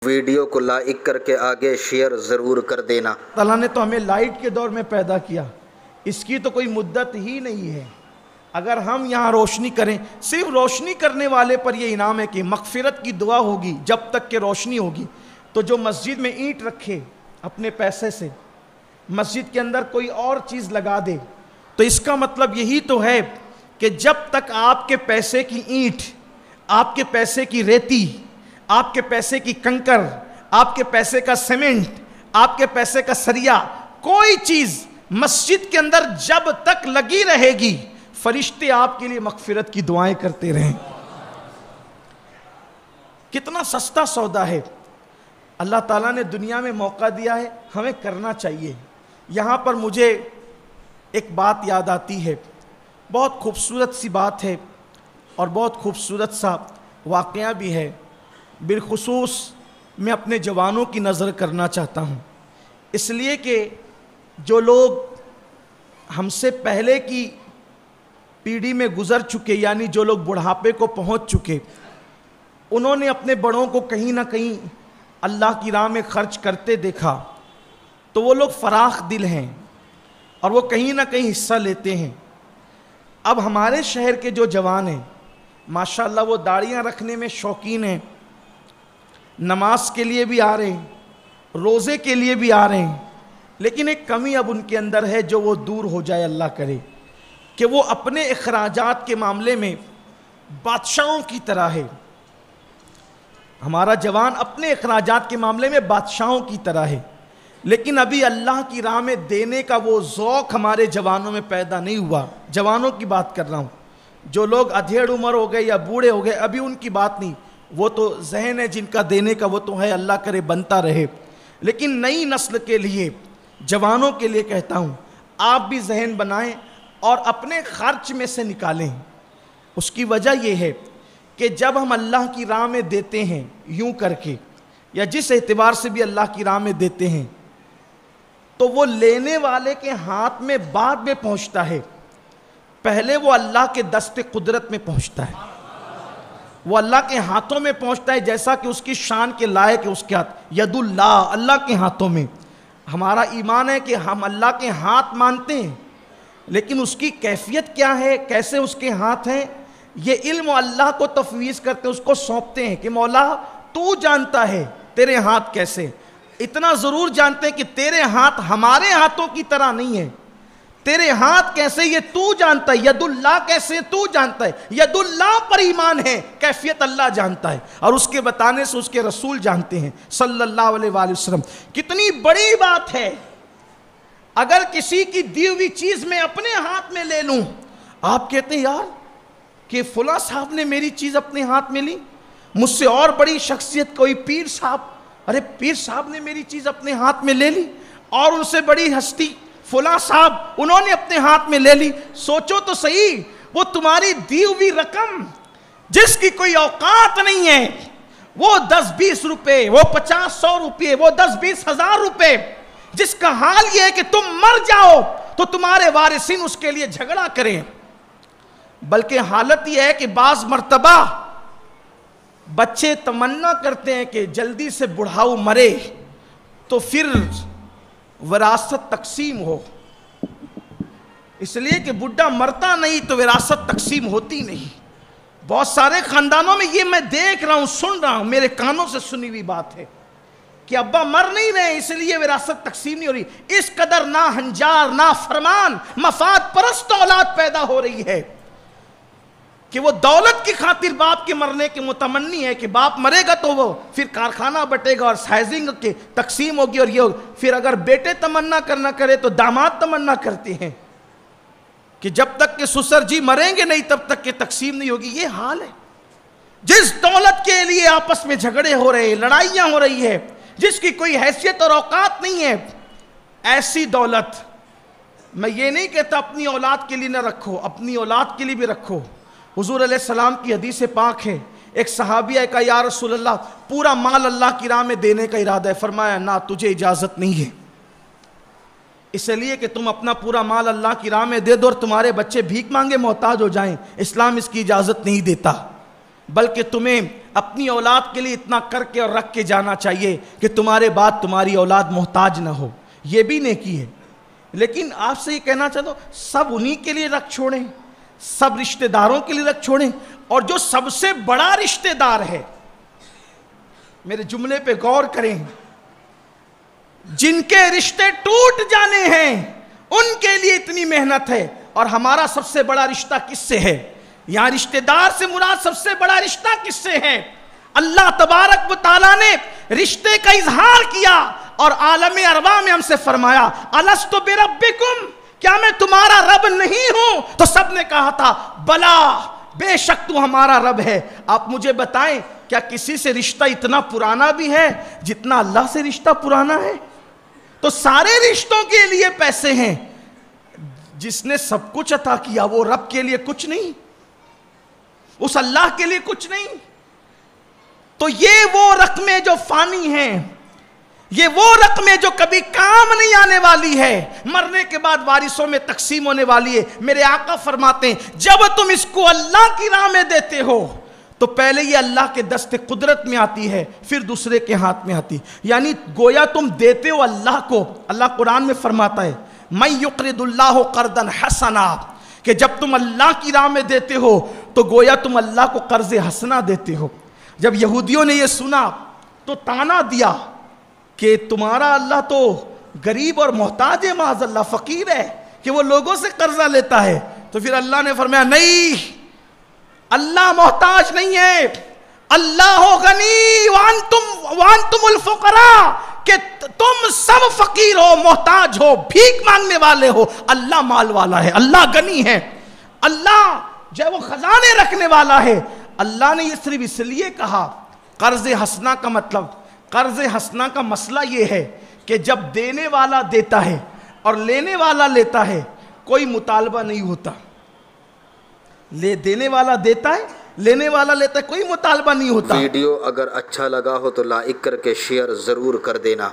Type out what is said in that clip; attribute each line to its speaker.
Speaker 1: Video کو like کر کے آگے شیئر ضرور کر دینا۔
Speaker 2: اللہ نے تو ہمیں لائٹ کے دور میں پیدا کیا، اس کی تو کوئی مدت ہی نہیں ہے۔ اگر ہم یہاں روشنی کریں، صرف روشنی کرنے والے پر یہ انعام ہے کہ مغفرت کی دعا ہوگی جب تک کہ روشنی ہوگی۔ تو جو مسجد میں اینٹ رکھے اپنے پیسے سے، مسجد کے اندر کوئی اور چیز لگا دے، تو اس کا مطلب یہی تو ہے کہ جب تک آپ کے پیسے کی اینٹ، آپ کے پیسے کی ریتی، آپ کے پیسے کی کنکر، آپ کے پیسے کا سیمنٹ، آپ کے پیسے کا سریا، کوئی چیز مسجد کے اندر جب تک لگی رہے گی، فرشتے آپ کے لیے مغفرت کی دعائیں کرتے رہیں۔ کتنا سستا سودا ہے، اللہ تعالیٰ نے دنیا میں موقع دیا ہے، ہمیں کرنا چاہیے۔ یہاں پر مجھے ایک بات یاد آتی ہے، بہت خوبصورت سی بات ہے اور بہت خوبصورت سا واقعہ بھی ہے۔ بالخصوص میں اپنے جوانوں کی نظر کرنا چاہتا ہوں، اس لیے کہ جو لوگ ہم سے پہلے کی پیڑھی میں گزر چکے، یعنی جو لوگ بڑھاپے کو پہنچ چکے، انہوں نے اپنے بڑوں کو کہیں نہ کہیں اللہ کی راہ میں خرچ کرتے دیکھا، تو وہ لوگ فراخ دل ہیں اور وہ کہیں نہ کہیں حصہ لیتے ہیں۔ اب ہمارے شہر کے جو جوان ہیں ماشاءاللہ وہ داڑیاں رکھنے میں شوقین ہیں، نماز کے لیے بھی آ رہے ہیں، روزے کے لیے بھی آ رہے ہیں، لیکن ایک کمی اب ان کے اندر ہے جو وہ دور ہو جائے، اللہ کرے، کہ وہ اپنے اخراجات کے معاملے میں بادشاہوں کی طرح ہے۔ ہمارا جوان اپنے اخراجات کے معاملے میں بادشاہوں کی طرح ہے، لیکن ابھی اللہ کی راہ میں دینے کا وہ ذوق ہمارے جوانوں میں پیدا نہیں ہوا۔ جوانوں کی بات کر رہا ہوں، جو لوگ ادھیڑ عمر ہو گئے یا بوڑھے ہو گئے، ابھی ان کی بات نہیں، وہ تو ذہن ہے جن کا دینے کا، وہ تو ہے، اللہ کرے بنتا رہے۔ لیکن نئی نسل کے لیے، جوانوں کے لیے کہتا ہوں، آپ بھی ذہن بنائیں اور اپنے خرچ میں سے نکالیں۔ اس کی وجہ یہ ہے کہ جب ہم اللہ کی راہ میں دیتے ہیں یوں کر کے، یا جس اعتبار سے بھی اللہ کی راہ میں دیتے ہیں، تو وہ لینے والے کے ہاتھ میں بعد میں پہنچتا ہے، پہلے وہ اللہ کے دست قدرت میں پہنچتا ہے، وہ اللہ کے ہاتھوں میں پہنچتا ہے، جیسا کہ اس کی شان کے لائق ہے، اس کے ہاتھ ید اللہ، اللہ کے ہاتھوں میں۔ ہمارا ایمان ہے کہ ہم اللہ کے ہاتھ مانتے ہیں، لیکن اس کی کیفیت کیا ہے، کیسے اس کے ہاتھ ہیں، یہ علم اللہ کو تفویض کرتے، اس کو سونپتے ہیں کہ مولا تو جانتا ہے تیرے ہاتھ کیسے۔ اتنا ضرور جانتے ہیں کہ تیرے ہاتھ ہمارے ہاتھوں کی طرح نہیں ہے، تیرے ہاتھ کیسے یہ تو جانتا ہے، ید اللہ کیسے تو جانتا ہے، ید اللہ پر ایمان ہے، کیفیت اللہ جانتا ہے، اور اس کے بتانے سے اس کے رسول جانتے ہیں صلی اللہ علیہ وآلہ وسلم۔ کتنی بڑی بات ہے اگر کسی کی دی ہوئی چیز میں اپنے ہاتھ میں لے لوں۔ آپ کہتے ہیں یار کہ فلاں صاحب نے میری چیز اپنے ہاتھ میں لی، مجھ سے اور بڑی شخصیت کوئی پیر صاحب، ارے پیر صاحب نے میری چیز اپنے ہاتھ میں لے لی، اور ان سے بڑی ہستی فلاں صاحب انہوں نے اپنے ہاتھ میں لے لی۔ سوچو تو صحیح، وہ تمہاری دی ہوئی رقم جس کی کوئی اوقات نہیں ہے، وہ 10-20 روپے، وہ 50-100 روپے، وہ 10-20 ہزار روپے، جس کا حال یہ ہے کہ تم مر جاؤ تو تمہارے وارثین اس کے لیے جھگڑا کریں۔ بلکہ حالت یہ ہے کہ بعض مرتبہ بچے تمنا کرتے ہیں کہ جلدی سے بڑھاؤ مرے تو پھر وراثت تقسیم ہو، اس لیے کہ بڈھا مرتا نہیں تو وراثت تقسیم ہوتی نہیں۔ بہت سارے خاندانوں میں یہ میں دیکھ رہا ہوں، سن رہا ہوں، میرے کانوں سے سنی ہوئی بات ہے کہ ابا مر نہیں رہے اس لیے وراثت تقسیم نہیں ہو رہی۔ اس قدر نا ہنجار، نا فرمان، مفاد پرست اولاد پیدا ہو رہی ہے کہ وہ دولت کی خاطر باپ کے مرنے کے متمنی ہے کہ باپ مرے گا تو وہ پھر کارخانہ بٹے گا اور سائزنگ کی تقسیم ہوگی، اور یہ ہوگی۔ پھر اگر بیٹے تمنا کرنا کرے تو داماد تمنا کرتے ہیں کہ جب تک کہ سسر جی مریں گے نہیں تب تک کہ تقسیم نہیں ہوگی۔ یہ حال ہے جس دولت کے لیے آپس میں جھگڑے ہو رہے ہیں، لڑائیاں ہو رہی ہے، جس کی کوئی حیثیت اور اوقات نہیں ہے، ایسی دولت میں یہ نہیں کہتا اپنی اولاد کے لیے نہ رکھو، اپنی اولاد کے لیے بھی رکھو۔ حضور علیہ السلام کی حدیث پاک ہے، ایک صحابیہ کا یا رسول اللہ پورا مال اللہ کی راہ میں دینے کا ارادہ ہے، فرمایا نہ تجھے اجازت نہیں ہے، اس لیے کہ تم اپنا پورا مال اللہ کی راہ میں دے دو اور تمہارے بچے بھیک مانگے محتاج ہو جائیں، اسلام اس کی اجازت نہیں دیتا۔ بلکہ تمہیں اپنی اولاد کے لیے اتنا کر کے اور رکھ کے جانا چاہیے کہ تمہارے بعد تمہاری اولاد محتاج نہ ہو. یہ بھی نیکی ہے. لیکن آپ سے یہ کہنا چاہتا ہوں سب انہی کے لیے رکھ چھوڑیں, سب رشتہ داروں کے لیے رکھ چھوڑیں, اور جو سب سے بڑا رشتہ دار ہے, میرے جملے پہ غور کریں, جن کے رشتے ٹوٹ جانے ہیں ان کے لیے اتنی محنت ہے. اور ہمارا سب سے بڑا رشتہ کس سے ہے؟ یہاں رشتہ دار سے مراد سب سے بڑا رشتہ کس سے ہے؟ اللہ تبارک و تعالیٰ نے رشتے کا اظہار کیا اور عالم ارواح میں ہم سے فرمایا الستُ بربکم, کیا میں تمہارا رب نہیں ہوں؟ تو سب نے کہا تھا بلا, بے شک تو ہمارا رب ہے. آپ مجھے بتائیں کیا کسی سے رشتہ اتنا پرانا بھی ہے جتنا اللہ سے رشتہ پرانا ہے؟ تو سارے رشتوں کے لیے پیسے ہیں. جس نے سب کچھ عطا کیا وہ رب کے لیے کچھ نہیں, اس اللہ کے لیے کچھ نہیں. تو یہ وہ رقمیں جو فانی ہیں, یہ وہ رقمیں جو کبھی کام نہیں آنے والی ہے, مرنے کے بعد وارثوں میں تقسیم ہونے والی ہے. میرے آقا فرماتے ہیں جب تم اس کو اللہ کی راہ میں دیتے ہو تو پہلے یہ اللہ کے دست قدرت میں آتی ہے, پھر دوسرے کے ہاتھ میں آتی. یعنی گویا تم دیتے ہو اللہ کو. اللہ قرآن میں فرماتا ہے مَن یقرض اللہ قرضا حسنا, کہ جب تم اللہ کی راہ میں دیتے ہو تو گویا تم اللہ کو قرض حسنا دیتے ہو. جب یہودیوں نے یہ سنا تو تانا دیا کہ تمہارا اللہ تو غریب اور محتاج ہے, معاذ اللہ فقیر ہے کہ وہ لوگوں سے قرضہ لیتا ہے. تو پھر اللہ نے فرمایا نہیں, اللہ محتاج نہیں ہے, اللہ غنی وانتم الفقراء, کہ تم سب فقیر ہو, محتاج ہو, بھیک مانگنے والے ہو. اللہ مال والا ہے, اللہ غنی ہے, اللہ جو ہے وہ خزانے رکھنے والا ہے. اللہ نے یہ صرف اس لیے کہا قرض حسنہ کا مطلب, قرض حسنہ کا مسئلہ یہ ہے کہ جب دینے والا دیتا ہے اور لینے والا لیتا ہے کوئی مطالبہ نہیں ہوتا. دینے والا دیتا ہے, لینے والا لیتا ہے, کوئی مطالبہ نہیں ہوتا.
Speaker 1: ویڈیو اگر اچھا لگا ہو تو لائک کر کے شیئر ضرور کر دینا.